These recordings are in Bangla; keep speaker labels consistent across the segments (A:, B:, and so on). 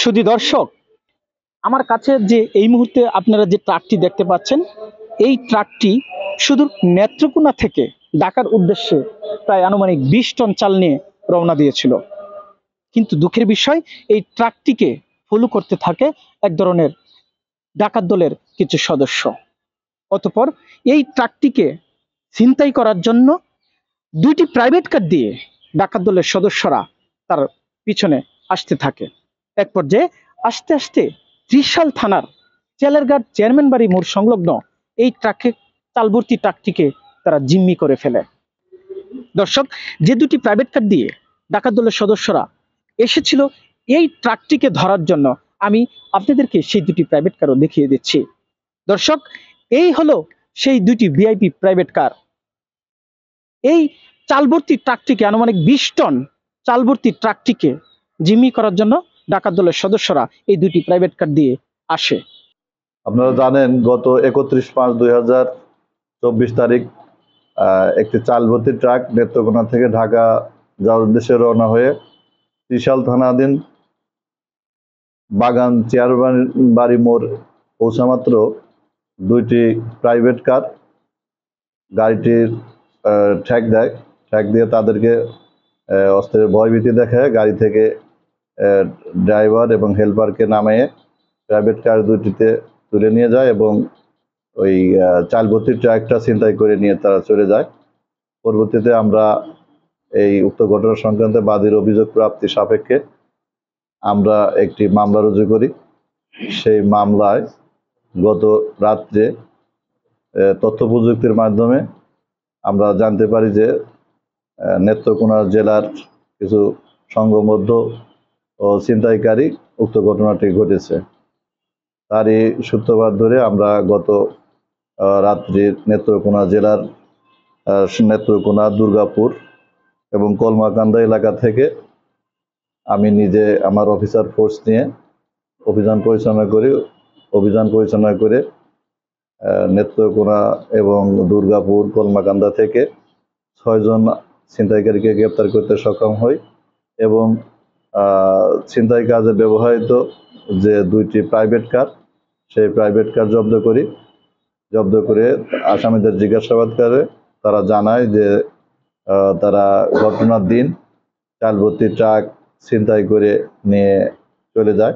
A: শুধু দর্শক, আমার কাছে যে এই মুহূর্তে আপনারা যে ট্রাকটি দেখতে পাচ্ছেন, এই ট্রাকটি শুধু নেত্রকোনা থেকে ঢাকার উদ্দেশ্যে প্রায় আনুমানিক 20 টন চাল নিয়ে রওনা দিয়েছিল। কিন্তু দুঃখের বিষয়, এই ট্রাকটিকে ফলো করতে থাকে এক ধরনের ডাকাত দলের কিছু সদস্য। অতঃপর এই ট্রাকটিকে ছিনতাই করার জন্য 2টি প্রাইভেট কার দিয়ে ডাকাত দলের সদস্যরা তার পিছনে আসতে থাকে। এক পর্যায়ে আস্তে আস্তে ত্রিশাল থানার চেলেরঘাট চেয়ারম্যান বাড়ি মোড় সংলগ্ন এই চালভর্তি ট্রাকটিকে তারা জিম্মি করে ফেলে। দর্শক, যে 2টি প্রাইভেট কার দিয়ে ডাকাত দলের সদস্যরা এসেছিল এই ট্রাকটিকে ধরার জন্য, আমি আপনাদেরকে সেই 2টি প্রাইভেট কারও দেখিয়ে দিচ্ছি। দর্শক, এই হলো সেই 2টি ভিআইপি প্রাইভেট কার। এই চালভর্তি ট্রাকটিকে, আনুমানিক 20 টন চালভর্তি ট্রাকটিকে জিম্মি করার জন্য ডাকাত দলের সদস্যরা এই 2টি প্রাইভেট কার দিয়ে আসে।
B: আপনারা জানেন, গত 31/5/2024 তারিখ একটি চালভর্তি ট্রাক নেত্রকোনা থেকে ঢাকা যাওয়ার উদ্দেশ্যে রওনা হয়ে ত্রিশাল থানাধীন বাগান চেয়ারম্যান বাড়ি মোড় পৌঁছামাত্র 2টি প্রাইভেট কার গাড়িটির ট্র্যাক দেয়। ট্র্যাক দিয়ে তাদেরকে অস্ত্রের ভয়ভীতি দেখায় গাড়ি থেকে ড্রাইভার এবং হেল্পারকে নামিয়ে প্রাইভেট কার 2টিতে তুলে নিয়ে যায় এবং ওই চালভর্তি ট্রাকটা ছিনতাই করে নিয়ে তারা চলে যায়। পরবর্তীতে আমরা এই উক্ত ঘটনা সংক্রান্তে বাদীর অভিযোগ প্রাপ্তি সাপেক্ষে আমরা একটি মামলা রুজু করি। সেই মামলায় গত রাত্রে তথ্য প্রযুক্তির মাধ্যমে আমরা জানতে পারি যে নেত্রকোনা জেলার কিছু সংঘবদ্ধ ও ছিনতাইকারী উক্ত ঘটনাটি ঘটেছে। তারই সূত্রপাত ধরে আমরা গত রাত্রি নেত্রকোনা জেলার নেত্রকোনা, দুর্গাপুর এবং কলমাকান্দা এলাকা থেকে আমি নিজে আমার অফিসার ফোর্স নিয়ে অভিযান পরিচালনা করে নেত্রকোনা এবং দুর্গাপুর, কলমাকান্দা থেকে 6 জন ছিনতাইকারীকে গ্রেপ্তার করতে সক্ষম হই এবং ছিনতাই কাজে ব্যবহৃত যে 2টি প্রাইভেট কার, সেই প্রাইভেট কার জব্দ করে আসামিদের জিজ্ঞাসাবাদ করে তারা জানায় যে তারা ঘটনার দিন চালভর্তি ট্রাক ছিনতাই করে নিয়ে চলে যায়।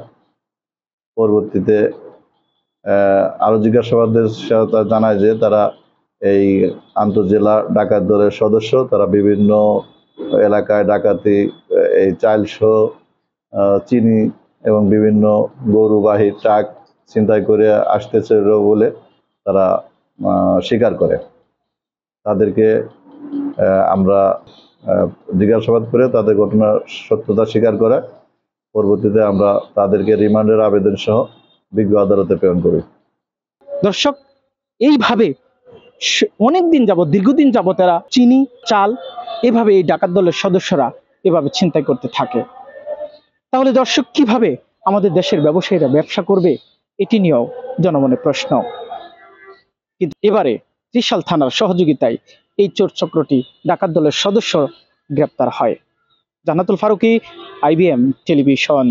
B: পরবর্তীতে আরো জিজ্ঞাসাবাদের সাথে জানায় যে তারা এই আন্তঃজেলা ডাকাত দলের সদস্য, তারা বিভিন্ন এলাকায় ডাকাতি, এই চালসহ চিনি এবং বিভিন্ন গরুবাহী ট্রাক ছিনতাই করে আসতেছে বলে তারা স্বীকার করে। তাদেরকে আমরা জিজ্ঞাসাবাদ করে তাদের ঘটনার সত্যতা স্বীকার করে পরবর্তীতে আমরা তাদেরকে রিমান্ডের আবেদন সহ বিজ্ঞ আদালতে প্রেরণ করি।
A: দর্শক, এইভাবে অনেকদিন যাবত, দীর্ঘদিন যাবত এরা চিনি, চাল এভাবে এই ডাকাত দলের সদস্যরা এভাবে ছিনতাই করতে থাকে। তাহলে দর্শক, কিভাবে আমাদের দেশের ব্যবসায়ীরা ব্যবসা করবে, এটি নিয়েও জনমনে প্রশ্ন। কিন্তু এবারে ত্রিশাল থানার সহযোগিতায় এই চোর চক্রটি ডাকাত দলের সদস্য গ্রেপ্তার হয়। জান্নাতুল ফারুকী, IBM টেলিভিশন।